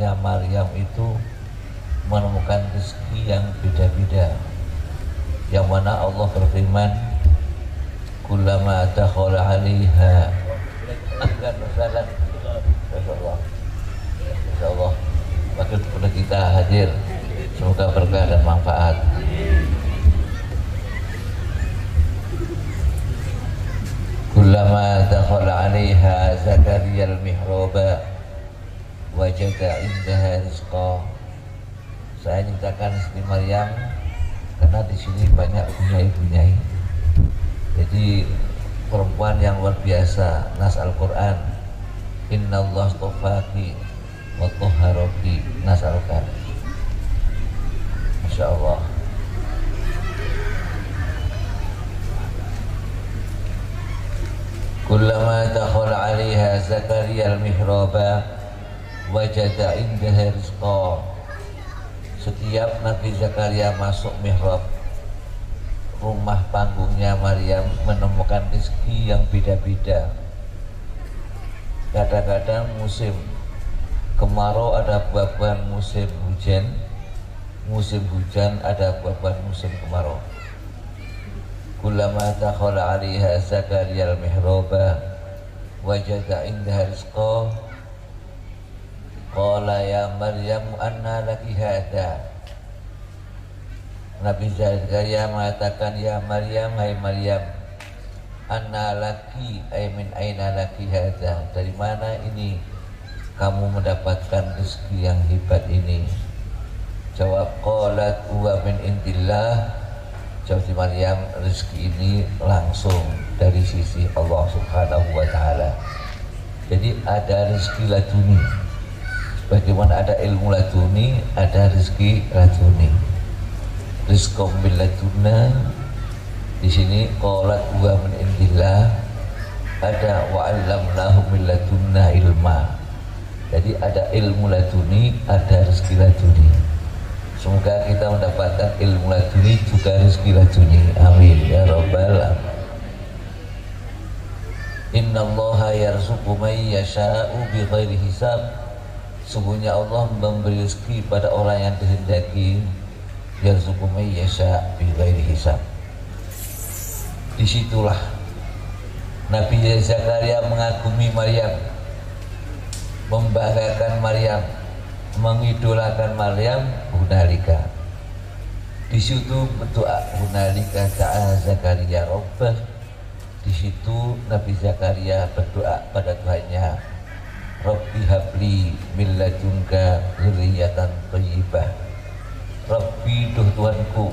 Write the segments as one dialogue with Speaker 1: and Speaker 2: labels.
Speaker 1: anaknya Maryam itu menemukan rezeki yang beda-beda, yang mana Allah berfirman, kullama dakhala 'alaiha akan masalah. Insyaallah waktu kita hadir, semoga berkah dan manfaat. Kullama dakhala 'alaiha Zakaria al-mihraba wajada indaha rizqa. Saya ceritakan Siti Maryam karena di sini banyak bunyai-bunyai. Jadi perempuan yang luar biasa. Nas Al-Quran, Inna Allah stofaki wa toharaki. Nas Al-Quran, Masya Allah. Kullama dakhala 'alaiha Zakaria al-mihraba wajada indaha rizqa. Setiap Nabi Zakaria masuk mihrab, rumah panggungnya Maryam, menemukan rezeki yang beda-beda. Kadang-kadang musim kemarau ada buah-buahan musim hujan ada buah-buahan musim kemarau. Kullama dakhala 'alaiha Zakaria al-mihraba wajada indaha rizqa. Qala ya Maryam anna laki hadha. Nabi Zakaria mengatakan, ya Maryam, hai Maryam, anna laki ay min aina laki hadha, dari mana ini kamu mendapatkan rezeki yang hebat ini? Jawab, qalat huwa min indillah. Jawab si Maryam, rezeki ini langsung dari sisi Allah Subhanahu wa taala. Jadi ada rezeki laduni. Bagaimana ada ilmu laduni, ada rezeki laduni. Rizqum bil ladunna. Di sini qalat huwa min indillah. Ada wa 'allamnahu min ladunna ilma. Jadi ada ilmu laduni, ada rezeki laduni. Semoga kita mendapatkan ilmu laduni juga rezeki laduni. Amin ya rabbal alamin. Innallaha yarzuqu man yasha'u bighairi hisab. Sungguhnya Allah memberi rezeki pada orang yang dikehendaki. Yarzuqu man yasha' bighairi hisab. Disitulah Nabi Zakaria mengagumi Maryam, membanggakan Maryam, mengidolakan Maryam. Hunalika, di situ berdoa. Hunalika da'a Zakaria rabbah. Di situ Nabi Zakaria berdoa pada Tuhannya, Rabbi habli min ladunka dzurriyyatan thayyibah. Rabbi, duh Tuhanku,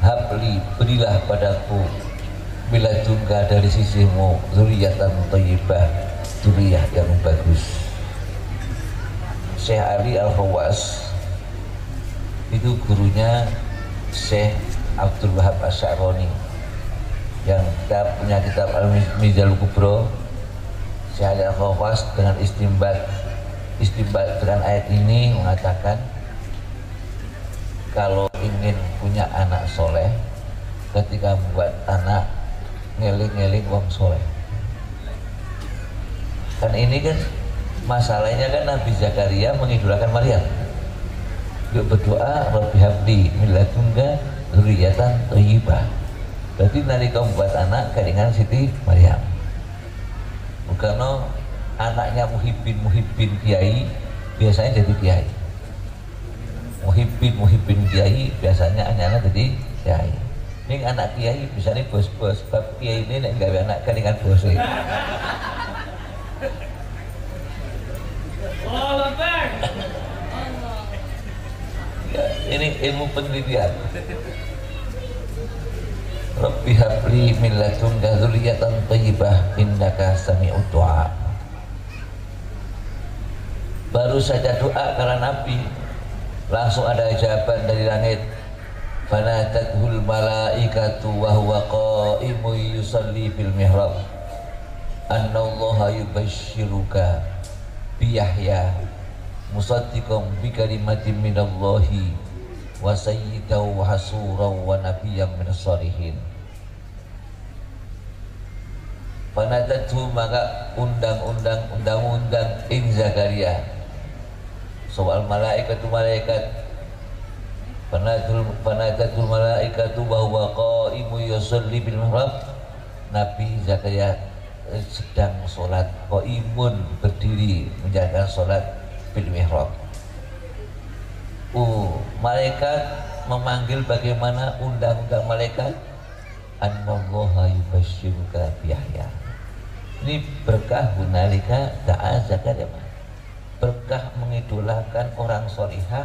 Speaker 1: habli, berilah padaku, min ladunka, dari sisimu, dzurriyyatan thayyibah, dzurriyyah yang bagus. Syekh Ali Al-Khawas itu gurunya Syekh Abdul Wahab Asy'arani yang kita punya kitab Al-Mizanul Kubra. Syekh Ali Al-Khawas dengan istimbat dengan ayat ini mengatakan, kalau ingin punya anak soleh, ketika membuat anak, ngeling-ngeling wong soleh. Kan ini kan masalahnya kan Nabi Zakaria mengidolakan Maryam. Dia berdoa, Rabbi habli min ladunka dzurriyyatan thayyibah. Berarti nalika membuat anak kelingan Siti Maryam. Bukan anaknya muhibbin kiai biasanya jadi kiai. Muhibbin kiai biasanya anak jadi kiai. Ini anak kiai biasanya bos-bos, sebab kiai ini nek gawe anak kelingan bos. Ini ilmu penelitian. Rabbi habli min ladunka dzurriyyatan thayyibah innaka sami'ud du'a. Baru saja doa karena Nabi, langsung ada jawaban dari langit. Fanatathul malaikatu wa huwa qa'imun yusalli fil mihrab. Annallaha yubashshiruka bi Yahya musaddiqan bi kalimatin minallahi wa sayyidan wa hasuran wa nabiyyan minas shalihin. Fanatatu, maka undang-undang ing Zakaria soal malaikatu malaikat Fanadatul malaikatu bahwa qaimu yusalli bil mihrab. Nabi Zakaria sedang sholat, qaimun berdiri menjalankan sholat bil mihrab. Malaikat memanggil, bagaimana undang-undang malaikat, annallaha yubashshiruka bi Yahya. Ini berkah hunalika da'a Zakaria, berkah mengidolakan orang solihah,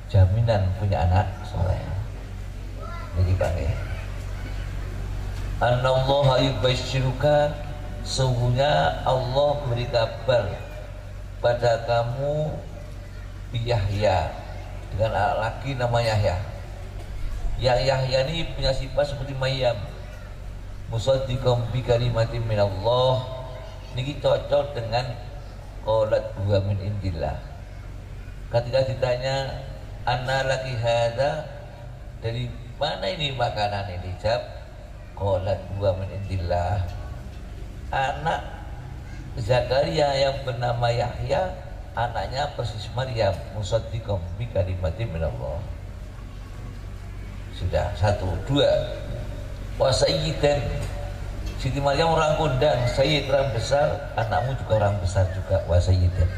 Speaker 1: jaminan punya anak soleh. Jadi panggil annallaha yubashshiruka, sesungguhnya Allah memberi kabar pada kamu bi Yahya, dengan anak laki namanya Yahya. Yang Yahya ini punya sifat seperti Maryam, musaddiqan bi kalimatin minallah. Ini cocok dengan qalat huwa min indillah. Ketika ditanya anna laki hada, dari mana ini makanan ini? Jawab qalat huwa min indillah. Anak Zakaria yang bernama Yahya, anaknya persis Maryam, musaddiqan bi kalimatin minallah. Sudah, satu. Dua, wa sayyidan, Siti Maryam orang kondang, sayyid orang besar, anakmu juga orang besar juga, wa sayyidan.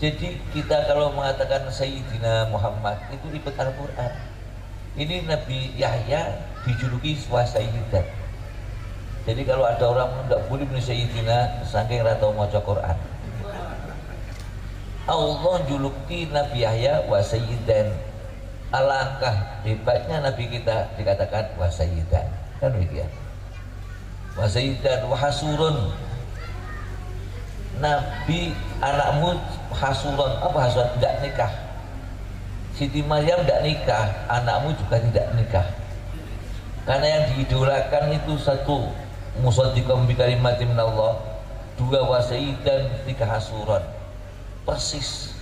Speaker 1: Jadi kita kalau mengatakan Sayyidina Muhammad itu ribet Al-Quran. Ini Nabi Yahya dijuluki wa sayyidan. Jadi kalau ada orang tidak boleh menulis Sayyidina, saking ratau maca Quran. Allah juluki Nabi Yahya wa sayyidan. Alangkah hebatnya Nabi kita dikatakan wa sayyidan. Kan begitu. Wa sayyidan wa hasurun. Nabi anakmu hasuron, apa hasuron? Tidak nikah. Siti Maryam tidak nikah, anakmu juga tidak nikah. Karena yang diidolakan itu satu, musaddiqan bi kalimatin minallah. Dua, wa sayyidan, tiga hasuron. Persis.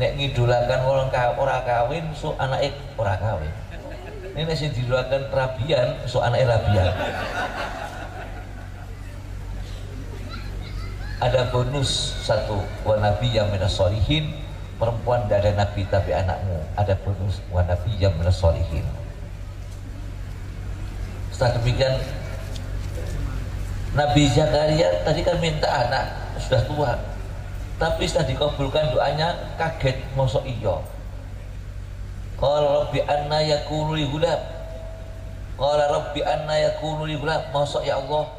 Speaker 1: Nek ngidolakan orang kawin, so anaknya orang kawin. Ini nek diidolakan rabian, so anaknya rabian. Ada bonus satu, wa nabi yang minas sholihin, perempuan tidak ada nabi tapi anakmu. Ada bonus wa nabi yang minas sholihin. Setelah demikian, Nabi Zakaria tadi kan minta anak, sudah tua, tapi setelah dikabulkan doanya kaget, mosok iya. Qala rabbi anna yakunu li ghulam. Qala rabbi anna yakunu li ghulam, mosok ya Allah,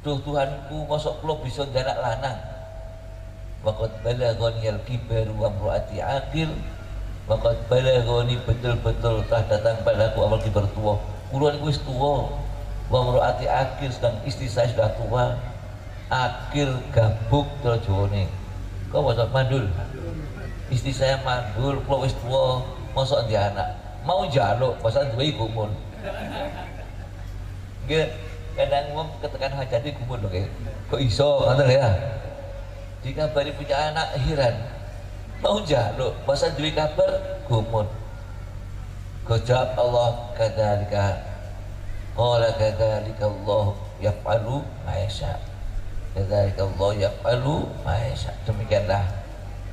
Speaker 1: duh Tuhanku, mosok kula bisa ndanak lanang. Waqad balaghani al-kibar wa imraati aqil. Waqad balaghani, betul-betul telah datang padaku amal kibar tua. Kula niku wis tuwa. Wa imraati aqil, sedang istri saya sudah tua. Aqil gabuk cara Jawane. Kok mosok mandul? Istri saya mandul, kula wis tuwa, mosok ndek anak. Mau njaluk, bahasa duwe gumun. Nggih. Kadang wong ketekan hajati gumun lho, kok iso ngoten ya. Dikabari punya anak heran. Mau njaluk, masa duwe kabar gumun. Kejawab Allah, kadzalika qala kadzalika Allah yaf'alu ma yasha. Kadzalika Allah yaf'alu ma yasha. Demikianlah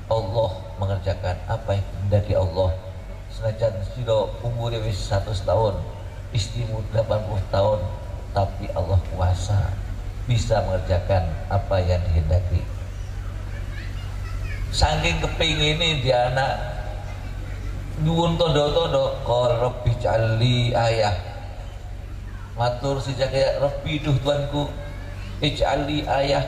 Speaker 1: Allah mengerjakan apa yang kehendaki Allah. Senajan sira umure wis 100 tahun, istrimu 80 tahun, tapi Allah kuasa bisa mengerjakan apa yang dihendaki. Saking kepingine dia anak, nyuwun tondo-tondo, qala rabbi ij'alli ayah. Matur si Zakaria, rabbi duh Tuanku, ij'alli ayah.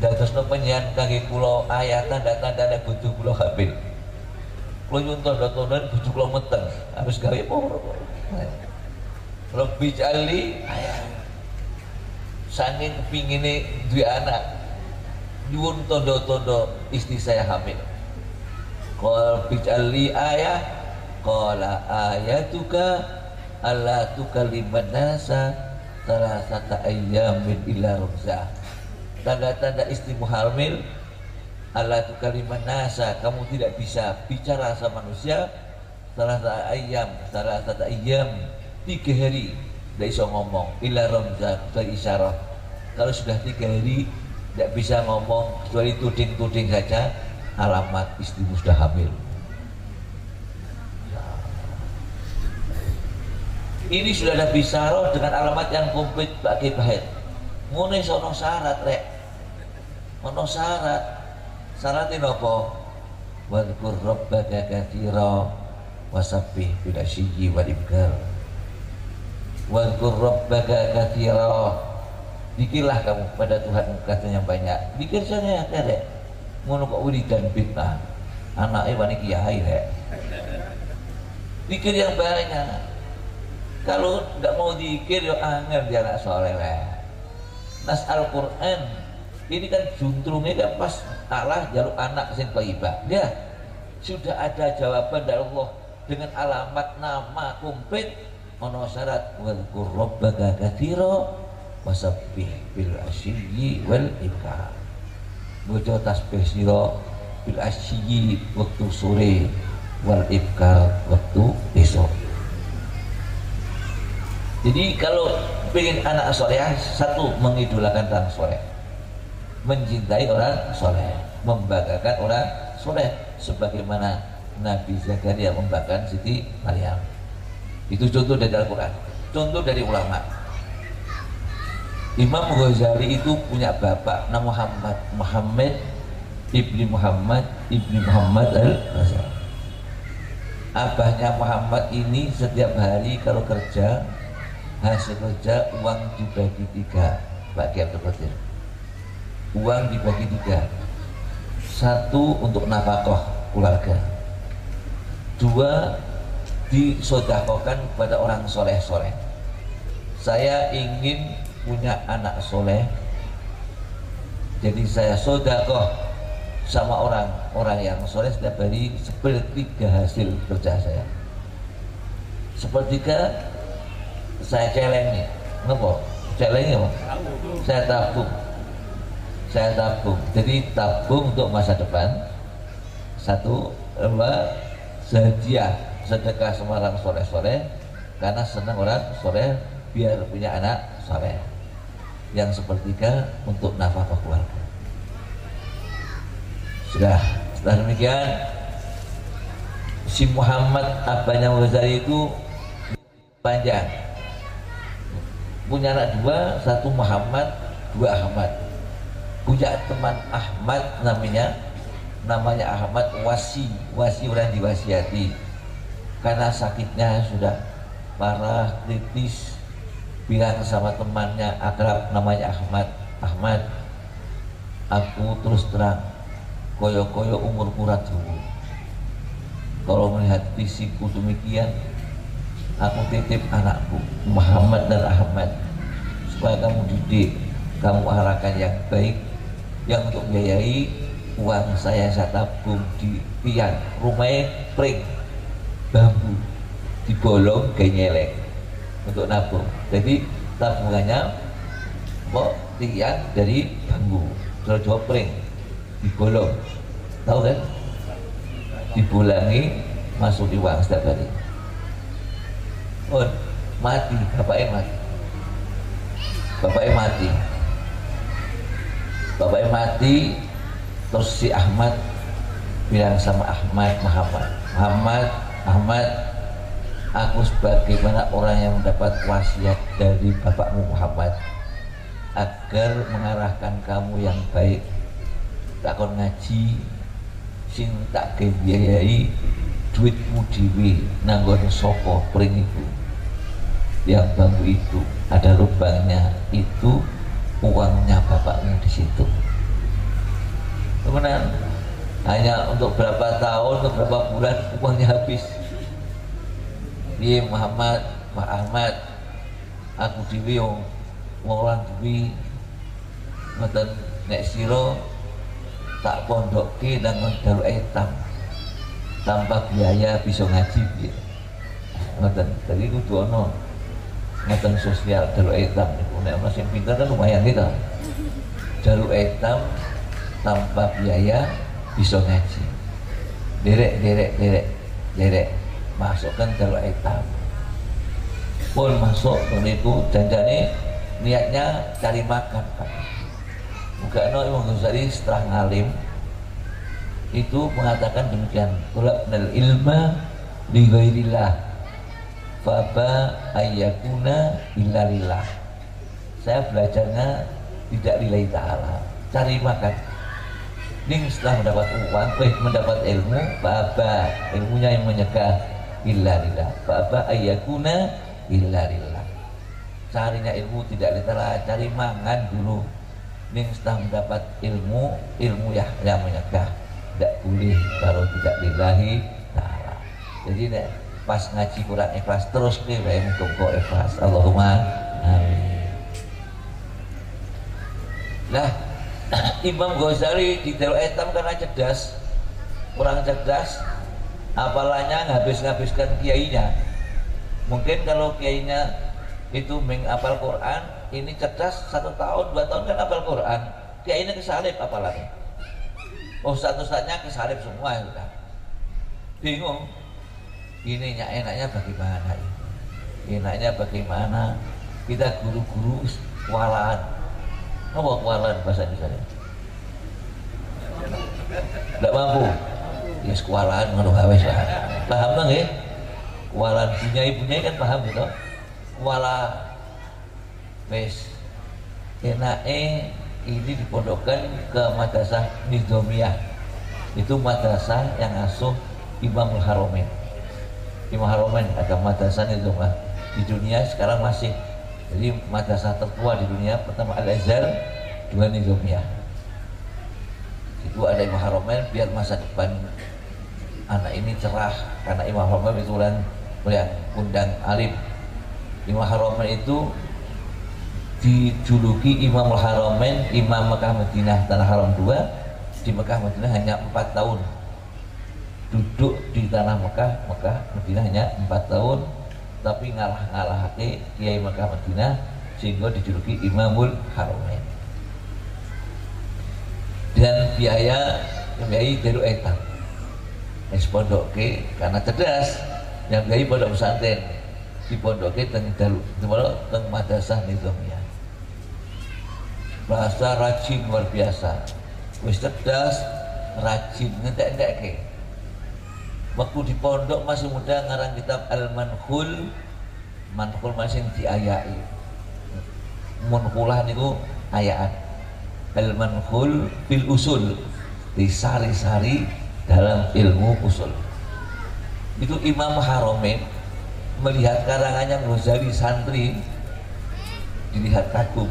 Speaker 1: Dadosno penyen kangge kula ayah, tanda-tanda nek bojo kula hamil. Kula nyuwun tondo-tondo bojo kula meteng, harus gawe apa? Rabbi jali ayah. Saking kepingine duwe anak, nyuwun tondo-tondo istri saya hamil. Qala rabbi jali ayah. Qala ayatuka alla tukalliman nasa salasata ayyamin illa rumzah. Tanda-tanda istrimu hamil, alla tukalliman nasa, kamu tidak bisa bicara sama manusia salasata ayyam, 3 hari tidak bisa ngomong, illa ramzah, kecuali isyarat. Kalau sudah 3 hari tidak bisa ngomong kecuali tuding-tuding saja, alamat istrimu sudah hamil. Ini sudah ada bisaroh dengan alamat yang komplit Pak Kibahid. Mune sono syarat rek, ono syarat. Syaratnya apa? Wadkur rabbaka katsira wasabbih bil asyi wal ibkar. Wadkur rabbaka katsira. Zikirlah kamu pada Tuhan katanya banyak. Zikir saja rek. Ngono kok wiridan fitnah. Anake wani kiai rek. Zikir yang banyak. Kalau nggak mau zikir ya angel dia anak soleh lah. Nas Al-Quran ini kan juntrungnya kan pas Allah jaluk anak sing thayyibah. Dia sudah ada jawaban dari Allah dengan alamat nama komplit. Ono syarat wadhkur rabbaka katsira wasabbih bil asyi wal ibkar. Baca tasbih sira bil asyi waktu sore wal ibkar waktu esok. Jadi kalau ingin anak soleh, satu mengidolakan orang soleh, mencintai orang soleh, membanggakan orang soleh, sebagaimana Nabi Zakaria membanggakan Siti Maryam. Itu contoh dari Al-Quran, contoh dari ulama. Imam Ghazali itu punya bapak nama Muhammad ibni Muhammad Al-Ghazali. Abahnya Muhammad ini setiap hari kalau kerja, hasil kerja uang dibagi 3 bagian terpetir. Uang dibagi 3. 1 untuk nafkah keluarga, 2 disedekahkan kepada orang soleh-soleh. Saya ingin punya anak soleh, jadi saya sedekah sama orang yang soleh setiap hari 1/3 hasil kerja saya. 1/3 saya celeng nih, kenapa? Celengnya apa? Saya tabung. Jadi tabung untuk masa depan. 1, 2, hadiah sedekah sama orang soleh-soleh karena senang orang soleh biar punya anak soleh. Yang 1/3 untuk nafkah keluarga. Sudah. Setelah demikian, si Muhammad abahnya Ghazali itu panjang. Punya anak 2, 1 Muhammad, 2 Ahmad. Punya teman Ahmad namanya Ahmad wasi orang diwasiati karena sakitnya sudah parah kritis. Bilang sama temannya akrab namanya Ahmad, aku terus terang koyo-koyo umur kurat dulu. Kalau melihat fisikku demikian, aku titip anakku Muhammad dan Ahmad supaya kamu didik, kamu arahkan yang baik, yang untuk biayai uang saya tabung di tiang rumahnya pring bambu dibolong kayak nyelek untuk nabung. Jadi tabungannya kok tiang dari bambu Jawa pring dibolong, tahu kan, dibulangi masuk di uang setiap hari. Oh, mati, bapaknya mati. Terus si Ahmad bilang sama Muhammad, aku sebagaimana orang yang mendapat wasiat dari bapakmu Muhammad agar mengarahkan kamu yang baik, takon ngaji sing tak kebiayai duitmu dhewe nanggon sapa pring iku. Yang bambu itu ada lubangnya, itu uangnya bapakmu di situ. Kemudian hanya untuk berapa tahun, untuk berapa bulan uangnya habis. Dia Muhammad, Pak Ahmad, aku dhewe orang dhewe ngoten nek sira tak pondokke nang Darul Aitam tanpa biaya bisa ngaji piye. Ngoten. Dadi kudu ana ngoten sosial Darul Aitam niku nek ana sing pinter kan lumayan kita. Darul Aitam tanpa biaya bisa ngaji. Derek masukkan Darul Aitam. Pun masuk begitu janjane niatnya cari makan Pak. Mungkin Imam Ghazali setelah ngalim itu mengatakan demikian, tulabnal ilma li ghairillah faba ayyakuna illa lillah. Saya belajarnya tidak lillahi ta'ala, cari makan. Ning setelah mendapat uang, mendapat ilmu, faba, ilmunya yang menyegah, illa lillah, faba ayyakuna illa lillah. Carinya ilmu tidak lillah, cari mangan dulu. Ning setelah mendapat ilmu, ilmu yang menyegah, tidak boleh kalau tidak lillahi ta'ala. Jadi pas ngaji kurang ikhlas terus nih, muga ikhlas. Allahumma amin. Nah, Imam Ghazali di Darul Aitam karena cerdas, kurang cerdas, apalannya nghabiskan kiainya. Mungkin kalau kiainya itu menghafal Quran, ini cerdas 1 tahun 2 tahun kan hafal Quran, kiainya kesalib apalannya. Oh, satu-satunya kesalib semua itu kan. Bingung. Ininya enaknya bagaimana ini? Enaknya bagaimana? Kita guru-guru kualaan. Apa kualaan bahasa Indonesia? Tidak mampu. Ya kualaan ngono wis lah. Paham nggak ya? Kualaan punya kan paham gitu. Kuala wis enake ini dipondokkan ke madrasah Nizamiyah. Itu madrasah yang asuh Imamul Haramain. Imam Haramain ada madrasah Nizamiyah di dunia sekarang masih. Jadi madrasah tertua di dunia, pertama Al-Azhar, 2 Nizamiyah. Itu ada Imam Haramain biar masa depan anak ini cerah, karena Imam Haramain itu yang undang alim. Imam Haramain itu dijuluki Imamul Haramain, Imam Mekah Madinah Tanah Haram 2. Di Mekah Madinah hanya 4 tahun duduk di tanah Mekah Madinah hanya 4 tahun, tapi ngalah-ngalahake Kiai Mekah Madinah sehingga dijuluki Imamul Haramain. Dan biaya Darul Aitam pondoke karena cerdas, yang biayai pondok pesantren di pondoke teng madrasah Nizamiyah. Bahasa rajin luar biasa, wis cerdas, rajin ngentek-entekke. Waktu di pondok masih muda ngarang kitab Al-Manhul, manhul masih diayai. Munhulah niku ayaan. Al-Manhul fil usul, disari-sari dalam ilmu usul. Itu Imam Haramain melihat karangannya Ghazali santri, dilihat kagum.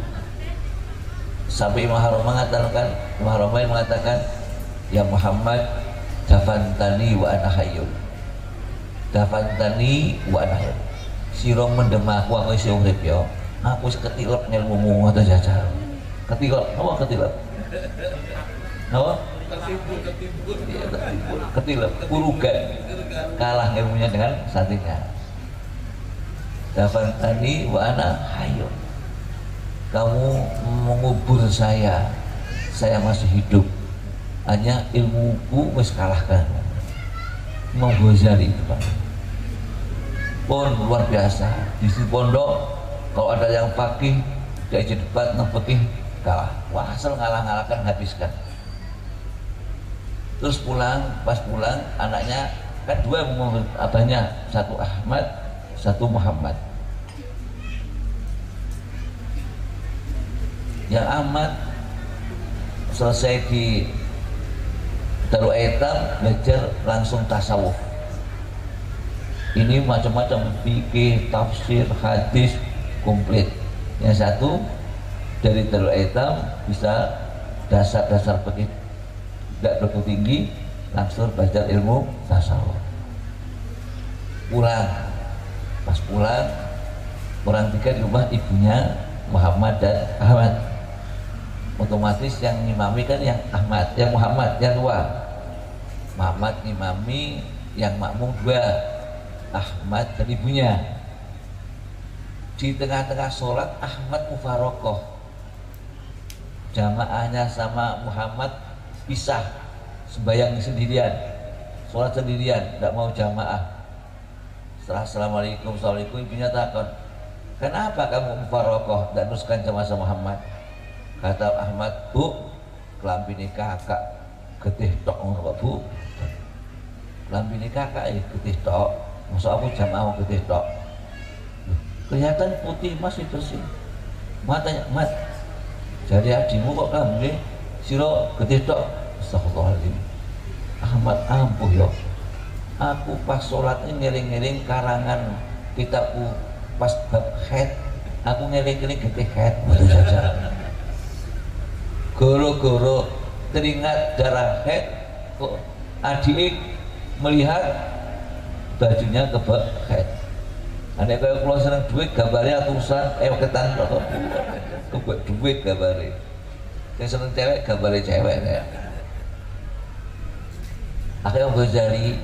Speaker 1: Sampai Imam Haramain mengatakan, ya Muhammad, dafantani wa ana hayyun. Dafantani wa ana hayyun. Sira mendem aku isih urip ya. Aku wis ketilep ngelmumu ngoten jajar. Ketilep, apa ketilep? Apa? Ketilep, kurugan. Kalah ilmunya dengan santrinya. Dafantani wa ana hayyun. Kamu mengubur saya masih hidup. Hanya ilmuku wis kalahkan. Imam Ghazali itu Pak. Pun luar biasa. Di pondok kalau ada yang fakih diajak debat nang fakih kalah. Wah, asal ngalah-ngalahkan habiskan. Terus pas pulang anaknya kan 2 abahnya, 1 Ahmad, 1 Muhammad. Yang Ahmad selesai di Darul Aitam belajar langsung tasawuf. Ini macam-macam fikih, tafsir, hadis komplit. Yang 1 dari Darul Aitam bisa dasar-dasar fikih tidak begitu tinggi, langsung belajar ilmu tasawuf. Pas pulang orang 3 di rumah ibunya Muhammad dan Ahmad. Otomatis yang ngimami kan yang Ahmad, yang Muhammad, yang tua. Muhammad ngimami, yang makmum 2, Ahmad dan ibunya. Di tengah-tengah sholat Ahmad mufarokoh, jamaahnya sama Muhammad pisah, sembahyang sendirian, sholat sendirian, tidak mau jamaah. Setelah assalamualaikum, ibunya takut, kenapa kamu mufarokoh, tidak teruskan jamaah sama Muhammad? Kata Ahmad, Bu, kelampine kakak getih tok ngono Pak Bu. Lambine kakak getih tok. Masa aku jamaah getih tok. Kelihatan putih masih bersih. Matanya, Mat, jadi adimu kok kambing siro getih tok. Astagfirullahaladzim. Ahmad ampuh ya. Aku pas sholat ini ngeling-ngeling karangan kitabku pas bab haid. Aku ngeling-ngeling getih haid. Betul saja. Goro-goro teringat darah haid, kok adik melihat bajunya kebak haid. Ane kaya kula seneng duit gambare atusan ketan kok kebak duit gambare. Sing seneng cewek gambare cewek ya. Akhirnya Ghazali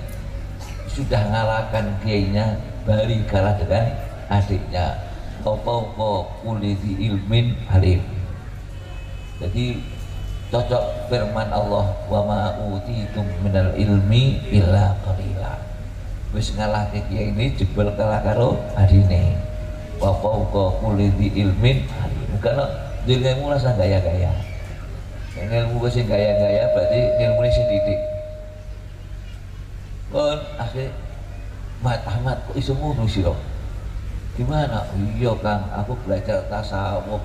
Speaker 1: sudah ngalahkan kiainya, bari kalah dengan adiknya. Kau kuliti ilmin alim. Jadi cocok firman Allah, wa ma utitum minal ilmi illa qalila. Wis ngalahke kiai ini jebol kalah karo adine. Wa kuliti ilmin alim. Karena ilmu rasa gaya-gaya. Ilmu sing gaya-gaya berarti ilmu sing didik. Kon akhir Mat Ahmad kok iso ngono sih lo? Gimana? Iya Kang, aku belajar tasawuf.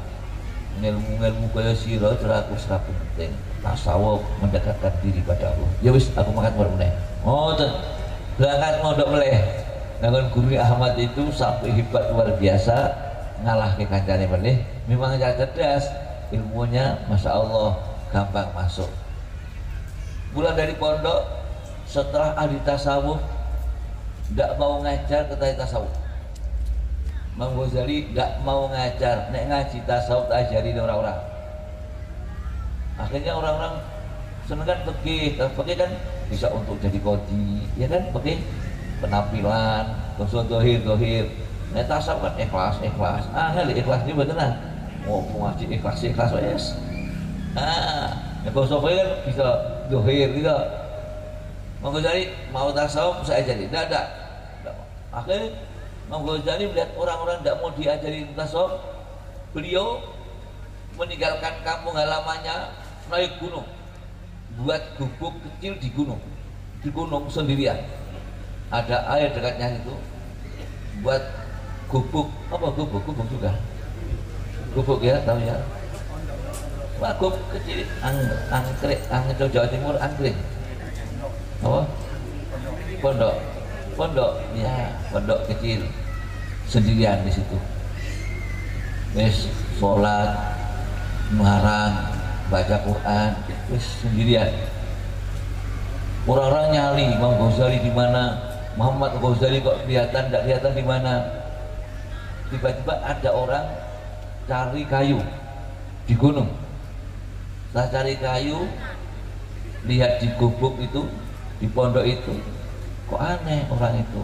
Speaker 1: Ilmu-ilmu kaya sira aku ora penting. Tasawuf mendekatkan diri pada Allah. Ya wis aku makan baru meneh. Ngoten. Berangkat mondok meleh. Dengan guru Ahmad itu sampai hebat luar biasa, ngalahke kancane meneh. Memang cerdas, ilmunya Masya Allah gampang masuk. Mulai dari pondok setelah ahli tasawuf tidak mau ngajar ke tasawuf. Imam Ghazali tidak mau ngajar, nek ngaji tasawuf tak ajari orang-orang. Akhirnya orang-orang seneng kan pergi kan bisa untuk jadi kodi, ya kan pergi penampilan, dohir. Nek tasawuf kan ikhlas. Ikhlas ini benar. Mau ngaji ikhlas wes. Nek Ghazali kan bisa dohir gitu. Imam Ghazali mau tasawuf saya jadi, tidak. Akhirnya Imam Ghazali melihat orang-orang tidak mau diajari tasawuf, beliau meninggalkan kampung halamannya, naik gunung, buat gubuk kecil di gunung sendirian. Ada air dekatnya itu, buat gubuk juga, gubuk ya tahu ya, gubuk kecil, angkrik, Jawa Timur angkrik. Apa? Pondok ya, pondok kecil sendirian di situ. Wis sholat, ngarang, baca Quran, wis sendirian. Orang-orang nyali Imam Ghazali di mana, Muhammad Ghazali kok kelihatan, tidak kelihatan di mana. Tiba-tiba ada orang cari kayu di gunung. Setelah cari kayu, lihat di gubuk itu, di pondok itu, kok aneh orang itu.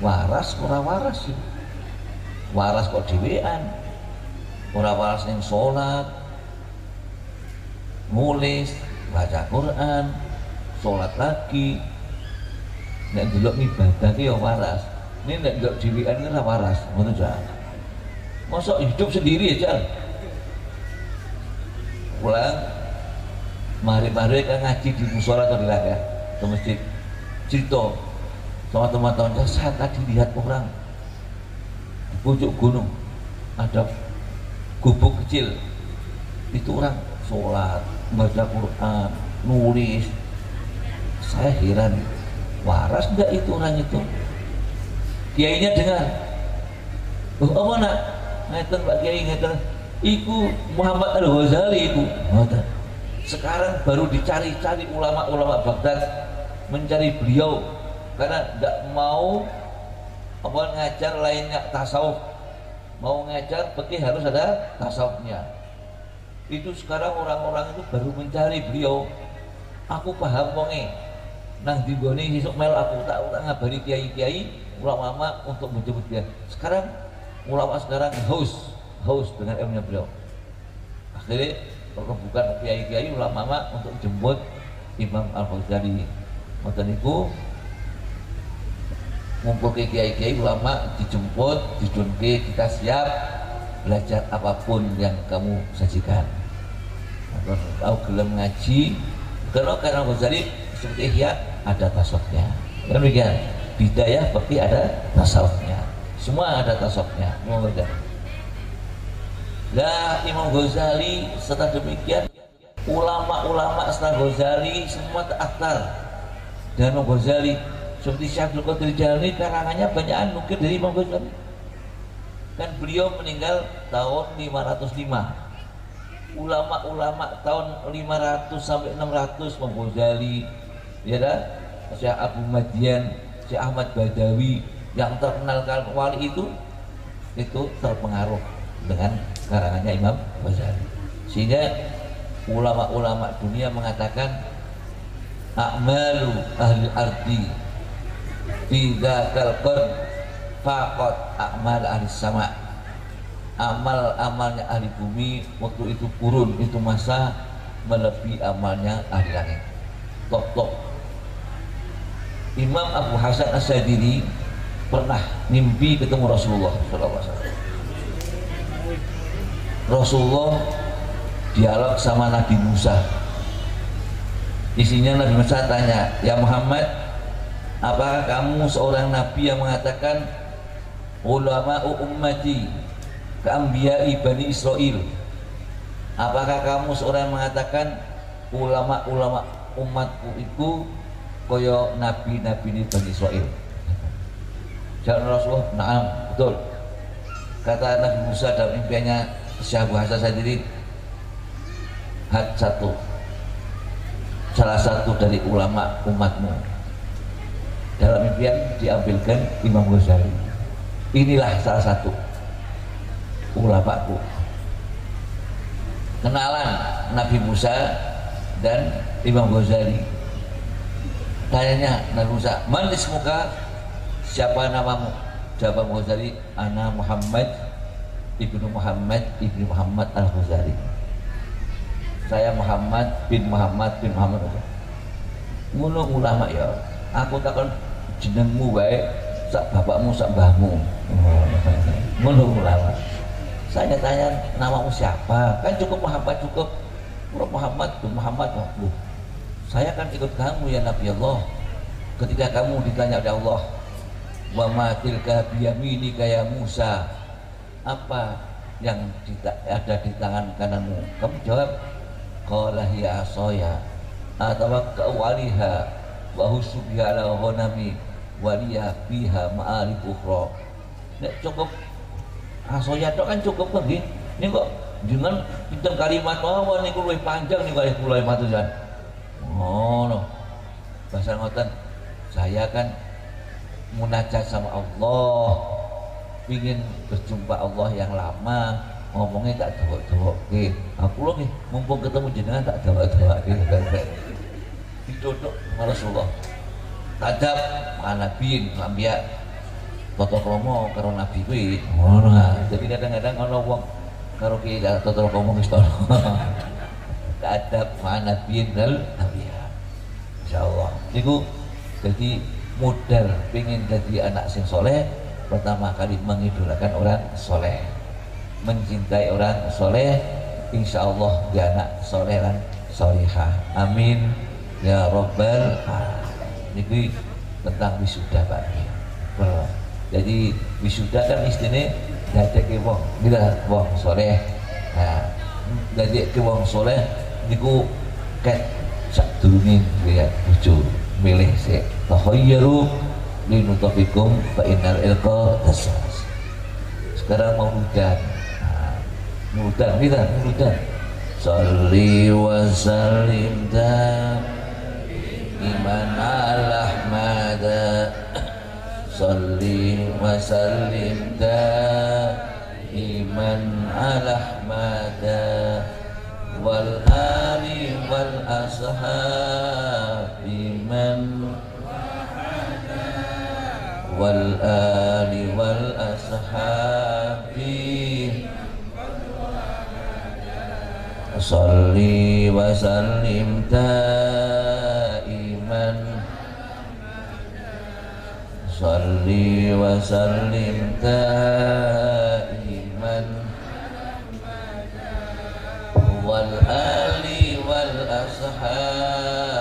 Speaker 1: Waras kurang waras sih. Waras kok dhewean. Ora waras ning salat, nulis, baca Quran, salat lagi. Nek delok ibadah ki ya waras. Ini nek delok dhewean ki ora waras, ngono aja. Mosok hidup sendiri aja. Pulang mari-mari kan ngaji di mushola atau di ya, ke masjid, cerita sama teman-temannya, saya tadi lihat orang di puncak gunung ada gubuk kecil, itu orang sholat, baca Quran, nulis. Saya heran, waras enggak itu orang itu? Kiainya dengar, oh apa nak? Ngeten Pak Kiai ngeten, iku Muhammad Al-Ghazali iku. Sekarang baru dicari-cari ulama-ulama Baghdad, mencari beliau karena tidak mau apa ngajar lainnya tasawuf, mau ngajar pergi harus ada tasawufnya. Itu sekarang orang-orang itu baru mencari beliau. Aku paham wonge nang dinggone sesuk mel aku tak ngabari kiai-kiai ulama untuk menjemput dia. Sekarang ulama sekarang haus dengan ilmunya beliau. Akhirnya bukan kiai-kiai ulama untuk jemput Imam Al-Ghazali. Ngoten niku ngumpul ke kiai-kiai ulama, dijemput, didunke, kita siap belajar apapun yang kamu sajikan. Tahu gelem ngaji, Karena Ghazali seperti Ihya ada tasawufnya. Demikian bidayah pasti ada tasawufnya. Semua ada tasawufnya. Lah Imam Ghazali setelah demikian ulama-ulama setelah Ghazali semua terakhir. Dan Imam Ghazali seperti Syekh Abdul Qadir Jailani karangannya banyakan nukil dari Imam Ghazali. Kan beliau meninggal tahun 505. Ulama-ulama tahun 500 sampai 600 Imam Ghazali, ya dah, Syekh Abu Madian, Syekh Ahmad Badawi yang terkenal wali itu terpengaruh dengan karangannya Imam Ghazali. Sehingga ulama-ulama dunia mengatakan a'malu ahli ardi fi dzakal qarn faqat a'mal ahli sama. Amal-amalnya ahli bumi waktu itu kurun, itu masa melebihi amalnya ahli langit. Tok. Imam Abu Hasan As-Sadili pernah mimpi ketemu Rasulullah SAW. Rasulullah dialog sama Nabi Musa. Isinya Nabi Musa tanya, ya Muhammad, apakah kamu seorang nabi yang mengatakan ulama ummati keambiyai Bani Israel? Apakah kamu seorang yang mengatakan ulama-ulama umatku itu koyo nabi-nabi ini Bani Israel? Jawab Rasulullah, na'am, betul. Kata Nabi Musa dalam impiannya Syekh Abu Hasan sendiri, salah satu dari ulama umatmu. Dalam impian diambilkan Imam Ghazali. Inilah salah satu ulamaku. Kenalan Nabi Musa dan Imam Ghazali. Tanyanya Nabi Musa, man ismuka, siapa namamu? Jawab Ghazali, ana Muhammad ibnu Muhammad Al-Ghazali. Saya Muhammad bin Muhammad. Ngono ulama ya. Aku takon jenengmu wae, sak bapakmu sak mbahmu. Ngono ulama. Saya tanya namamu siapa? Kan cukup Muhammad, cukup Muhammad bin Muhammad. Saya kan ikut kamu ya Nabi Allah. Ketika kamu ditanya oleh Allah, wa ma tilka biyaminika ya Musa, apa yang ada di tangan kananmu? Kamu jawab, qala hiya asaya atawakka'u 'alaiha wa hussu biha 'ala ghanami wa liya fiha ma'arif ukhra. Nek cukup asaya tok kan cukup nggih. Ini kok jenengan pinten kalimat mawon niku luwih panjang niku kula matur. Oh no. Bahasa ngoten. Saya kan munajat sama Allah, ingin berjumpa Allah yang lama, ngomongnya tak dawak-dawak. Aku loh nih, mumpung ketemu jenengan tak dawak-dawak. Diduduk sama Rasulullah. Tadab nabiin, ngambiak toto kromo karo nabi kuwi. Nah, jadi kadang-kadang ana wong karo ki toto kromo wis tono. Tadab nabiin dal nabiya. Insyaallah. Niku jadi modal pengen jadi anak sing soleh, pertama kali mengidolakan orang soleh, mencintai orang soleh, insya Allah dia anak soleh dan solehah. Amin ya robbal alamin. Ini tentang wisuda Pak. Jadi wisuda kan istilahnya dadeke wong, bila wong soleh. Nah, dadeke wong soleh niku ket sadurunge lihat bojo milih sik tahayyaru linutafikum fa innal ilqa tasas. Sekarang mau mudan. Mudan. Shalli wa sallim iman ala Ahmad. Shalli wa sallim iman ala Ahmad wal ali wal ashabi man wal ali wal ashabi sholli wa sallim daiman sholli wa sallim daiman wal ali wal ashabi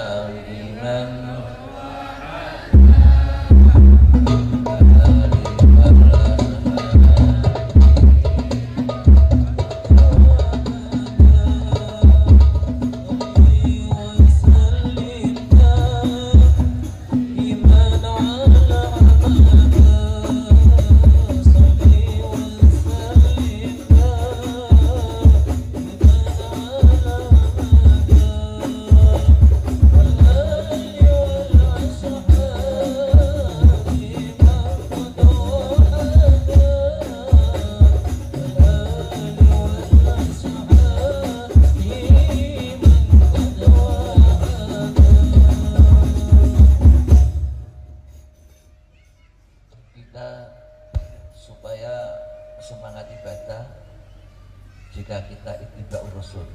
Speaker 1: ketika kita ittiba'ur rasul,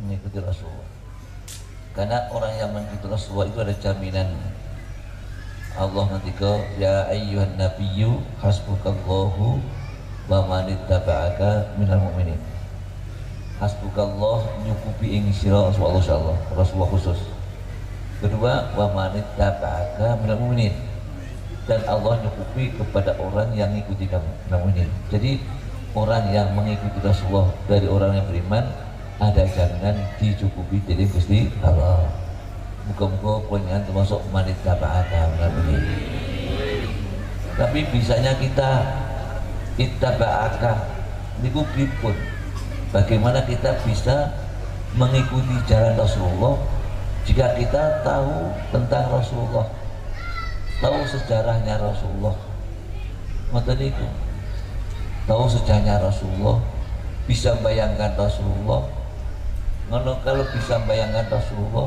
Speaker 1: mengikuti Rasulullah. Karena orang yang mengikuti Rasulullah itu ada jaminan. Allah ngendika, ya ayyuhan nabiyyu hasbukallahu wa man ittaba'aka minal mu'minin. Hasbukallah nyukupi ing sira Rasulullah khusus. Kedua, wa man ittaba'aka minal mu'minin. Dan Allah nyukupi kepada orang yang mengikuti kamu, minal mu'minin. Jadi orang yang mengikuti Rasulullah dari orang yang beriman ada jaminan dicukupi dari Gusti Allah. Muka-muka pengen termasuk manit taba'aka. Tapi bisanya kita ittaba'aka niku pripun? Bagaimana kita bisa mengikuti jalan Rasulullah jika kita tahu tentang Rasulullah, tahu sejarahnya Rasulullah, ngoten niku, tahu sejarahnya Rasulullah, bisa bayangkan Rasulullah. Kalau bisa bayangkan Rasulullah,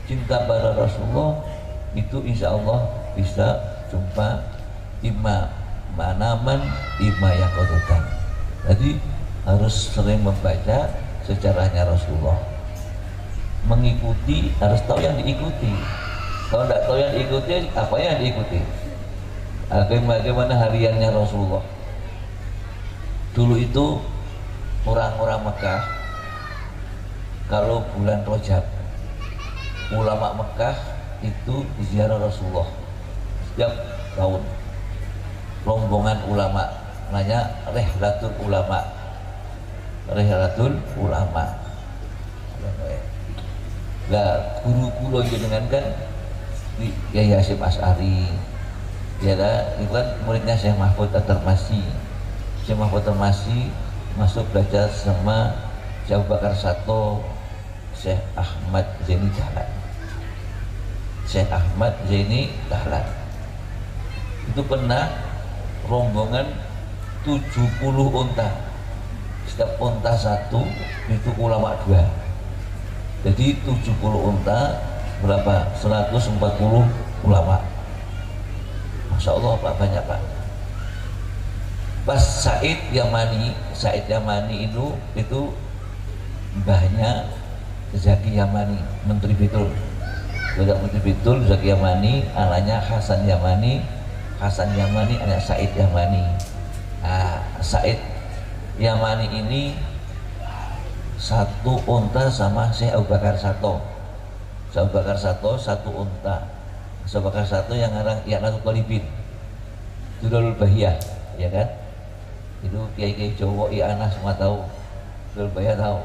Speaker 1: cinta pada Rasulullah, itu insya Allah bisa jumpa imam manaman imam yang kodokan. Jadi harus sering membaca sejarahnya Rasulullah, mengikuti, harus tahu yang diikuti. Kalau tidak tahu yang diikuti, apa yang diikuti? Bagaimana hariannya Rasulullah? Dulu itu orang-orang Mekah kalau bulan Rajab, ulama Mekah itu ziarah Rasulullah setiap tahun. Rombongan ulama namanya Rihlatul Ulama. Rihlatul Ulama. Lah guru-guru jenengan kan Kiai Hasyim Asy'ari. Ya lah, itu kan muridnya Syekh Mahfud At-Tarmasi. Syekh Mahfud At-Tarmasi masuk belajar sama Syekh Abu Bakar Sato, Syekh Ahmad Zaini Dahlan. Syekh Ahmad Zaini Dahlan itu pernah rombongan 70 unta, setiap unta satu itu ulama dua, jadi 70 unta berapa? 140 ulama. Masya Allah Pak, banyak Pak. Pas Said Yamani itu mbahnya Zaki Yamani, Menteri Betul. Menteri Betul Zaki Yamani, anaknya Hasan Yamani anak Said Yamani. Nah, Said Yamani ini satu unta sama Syekh Abu Bakar Sato. Syekh Abu Bakar Sato satu unta. Syekh Abu Bakar Sato yang ngarang Ya'natul Qalibin, Durrul Bahiyah, ya kan? Itu kiai-kiai Jawa I'anah semua tahu, Durrul Bahiyah tahu.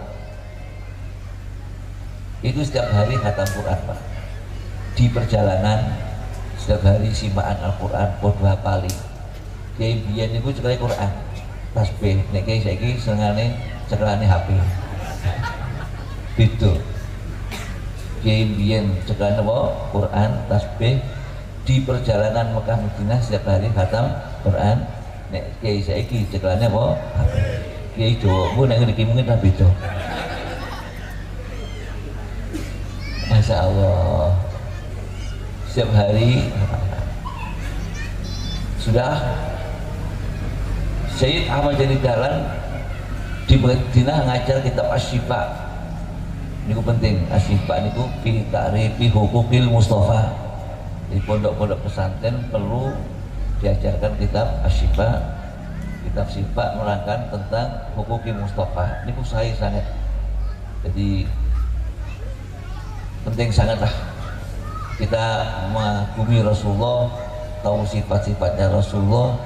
Speaker 1: Itu setiap hari khatam Quran Pak. Di perjalanan setiap hari simaan Al-Quran podo hafali. Kiai biyen niku cekale Quran tasbih, nek kiai saiki senengane cekelane HP. Gitu. Kiai biyen cekelane apa? Quran tasbih. Di perjalanan Mekah Madinah setiap hari khatam Quran. Nek kiai saiki cekelane apa? HP. Kiai Jawa ku nek ngriki mungkin ta beda. Masya Allah, setiap hari sudah. Syed Ahmad Zaini Dahlan di Madinah ngajar kitab Asy-Syifa. Ini penting, Asy-Syifa niku fi ta'rifi huquqil Mustafa. Di pondok-pondok pesantren perlu diajarkan kitab Asy-Syifa. Kitab Syifa menerangkan tentang huquqil Mustafa. Ini sahih sangat. Jadi penting sangatlah kita mengagumi Rasulullah, tahu sifat-sifatnya Rasulullah.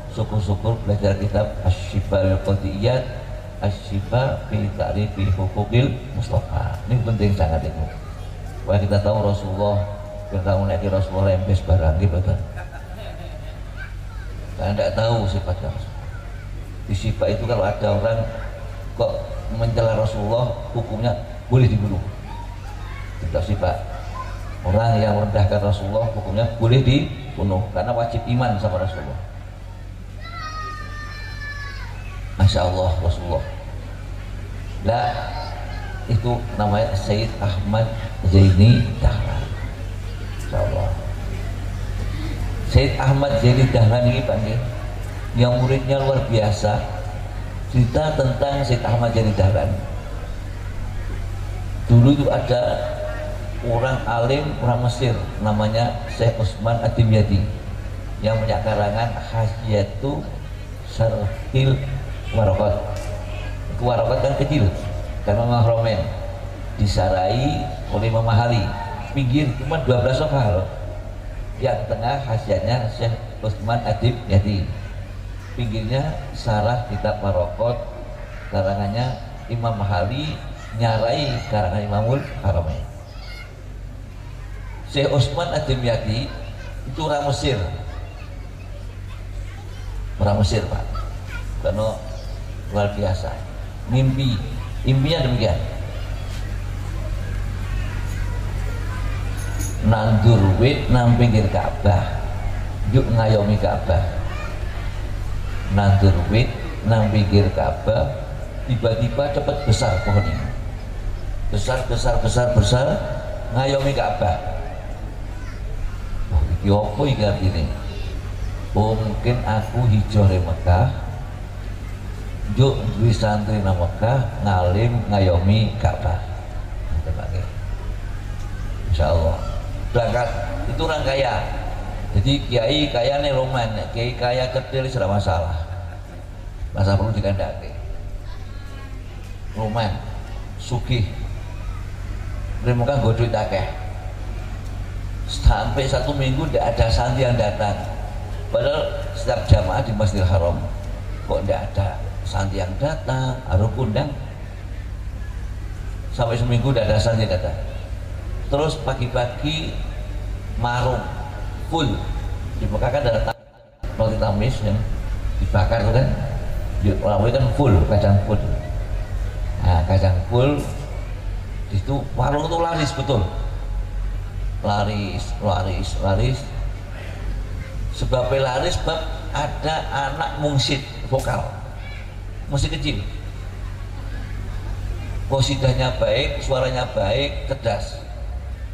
Speaker 1: Syukur-syukur belajar kitab Asy-Syifa al-Qadiyat, Asy-Syifa fi ta'rifi huquqil Mustafa. Ini penting sangat itu. Supaya kita tahu Rasulullah, kita tahu nek Rasulullah rembes barang gitu betul. Karena tidak tahu sifatnya Rasulullah. Di sifat itu kalau ada orang kok mencela Rasulullah, hukumnya boleh dibunuh. Tidak sifat. Orang yang merendahkan Rasulullah hukumnya boleh dibunuh karena wajib iman sama Rasulullah. Masya Allah Rasulullah. Nah, itu namanya Syed Ahmad Zaini Dahlan. Masya Allah. Syed Ahmad Zaini Dahlan ini Pak, yang muridnya luar biasa. cerita tentang Syed Ahmad Yani Dahlan. Dulu itu ada orang alim orang Mesir namanya Syekh Utsman Ad-Dimyati yang punya karangan Hasyiatu Syarhil Waraqat. Waraqat kan kecil karena mahromen disarai oleh Imam Mahali, pinggir cuma 12 safhah, yang tengah hasiatnya Syekh Utsman Ad-Dimyati, pinggirnya sarah kitab Waraqat karangannya Imam Mahali nyarai karangan Imamul Haramain. Syekh Utsman Ad-Dimyati itu orang Mesir Pak, karena luar biasa. Impinya demikian, nandur wit nang pinggir Ka'bah, yuk ngayomi Ka'bah. Nandur wit nang pinggir Ka'bah, tiba-tiba cepat besar pohon ini, besar ngayomi Ka'bah. Oh, iki opo iki artine? Oh, mungkin aku hijau di Mekah, yuk duwe santri nang Mekah ngalim ngayomi Ka'bah. Insyaallah berangkat itu orang kaya. Jadi kiai kaya nih roman, kiai kaya kecil sudah masalah perlu dikandake. Roman sugih mereka nggo duit akeh, sampai 1 minggu tidak ada santri yang datang, padahal setiap jamaah di Masjidil Haram kok tidak ada santri yang datang, harus undang. Sampai seminggu tidak ada santri datang. Terus pagi-pagi marung full di Mekah kan ada roti tamis yang dibakar itu kan, orang kan full, kacang full. Nah, kacang full di situ warung itu laris betul, laris. Sebabnya laris sebab ada anak mungsid vokal, musik kecil, kosidahnya baik, suaranya baik, cerdas.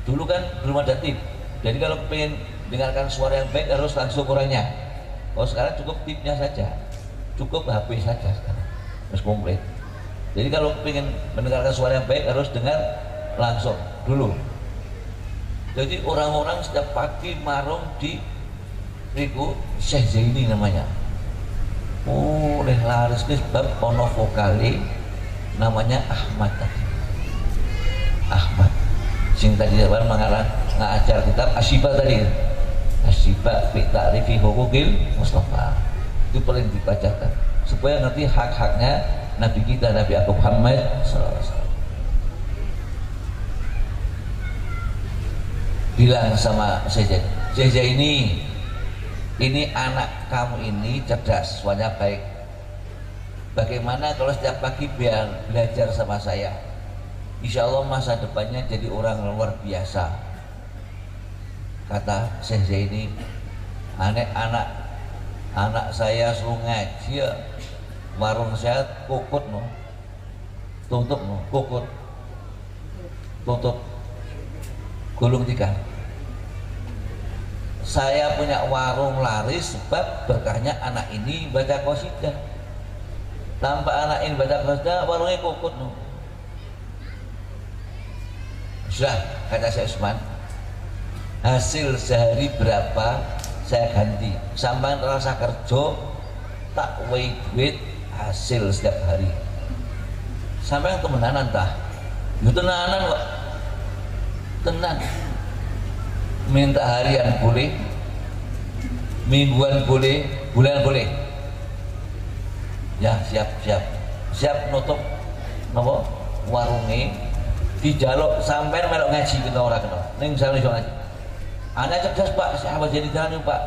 Speaker 1: Dulu kan belum ada tip, jadi kalau pengen dengarkan suara yang baik harus langsung orangnya. Kalau sekarang cukup tipnya saja, cukup HP saja sekarang, harus komplit. Jadi kalau pengen mendengarkan suara yang baik harus dengar langsung dulu. Jadi orang-orang setiap pagi marung di Riku Syekh Zaini namanya. Oh, laris nih sebab ono vokali namanya Ahmad tadi. Ahmad sing tadi zaman ngajar kitab Asyifa tadi, Asyifa fi ta'rifi huquqil Mustafa, itu paling dibacakan supaya ngerti hak-haknya Nabi kita, Nabi Aku Muhammad SAW. Bilang sama Syekh ini anak kamu ini cerdas, suaranya baik. Bagaimana kalau setiap pagi biar belajar sama saya? Insya Allah masa depannya jadi orang luar biasa. Kata Syekh ini, anak saya suruh ngaji ya, warung saya kukut no, tutup no, kukut, tutup, gulung tikar. Saya punya warung laris sebab berkahnya anak ini baca qasidah. Tanpa anak ini baca qasidah, warungnya kukut no. Sudah, kata Syekh Utsman, hasil sehari berapa saya ganti, sampai rasa kerja tak weigh duit hasil setiap hari. Sampai temenanan tah, itu tenanan kok, tenan. Minta harian boleh, mingguan boleh, bulan boleh. Ya siap nutup nopo warungnya. Dijaluk sampai melok ngaji kita orang kena. Ning misalnya iso ngaji. Anak cerdas Pak, sahabat jadi jalan Pak.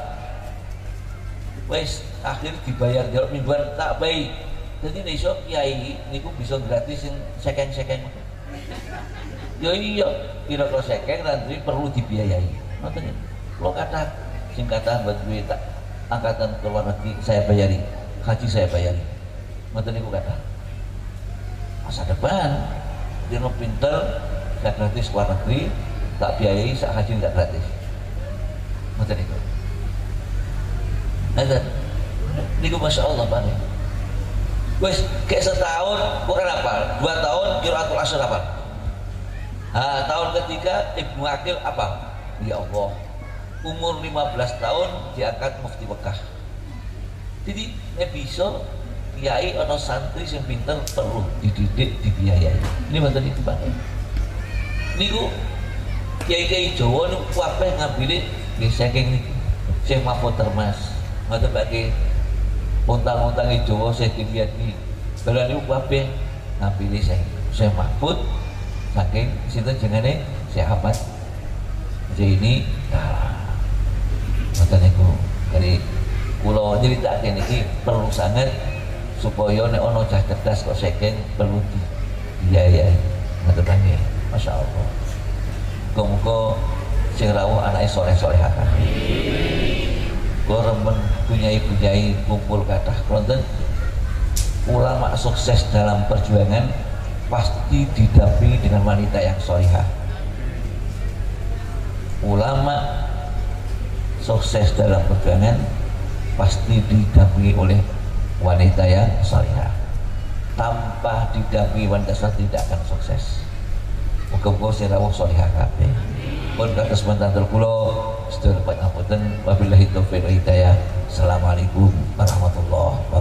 Speaker 1: Wes akhir dibayar jaluk mingguan tak baik. Jadi nek iso kiai niku bisa gratis sing seken-seken. Ya iya, kira-kira seken nanti perlu dibiayai. Ngoten. Kalau kata sing kata buat duit tak angkatan ke luar negeri saya bayari, haji saya bayari. Ngoten niku kata. Masa depan dia mau pinter, saya gratis luar negeri, tak biayai, saya haji tidak gratis. Macam itu. Ada, niku masya Allah Pak. Wes kayak setahun Quran apa? 2 tahun Qiraatul Ashr apa? Tahun ketiga Ibnu Aqil apa? Ya Allah, umur 15 tahun diangkat mufti Mekah. Jadi bisa kiai atau santri yang pintar perlu dididik, dibiayai. Ini betul itu Pak. Niku kiai-kiai Jawa niku kabeh ngambil nggih saking niki. Syekh Mahfud Termas, ngoten Pak nggih. Untang-untange Jawa Syekh Dimyati. Barang niku kabeh ngambil Syekh Mahfud saking sinten jenenge Syekh Ahmad Zaini Dahlan. Ngoten niku. Dari kula nyeritake niki perlu sangat supaya nek ana cah cerdas kok saking perlu dibiayai. Ngoten nggih. Masya Allah. Muga-muga sing rawuh anake soleh-solehah. Kula remen punyai kumpul kathah konten ulama sukses dalam perjuangan pasti didampingi dengan wanita yang solehah. Ulama sukses dalam perjuangan pasti didampingi oleh wanita yang solehah. Tanpa didampingi wanita solehah tidak akan sukses. Muga-muga sing rawuh solehah kabeh. Pun kados mantantul kula sedaya pangapunten wabillahi taufiq wal hidayah. Assalamualaikum warahmatullahi wabarakatuh.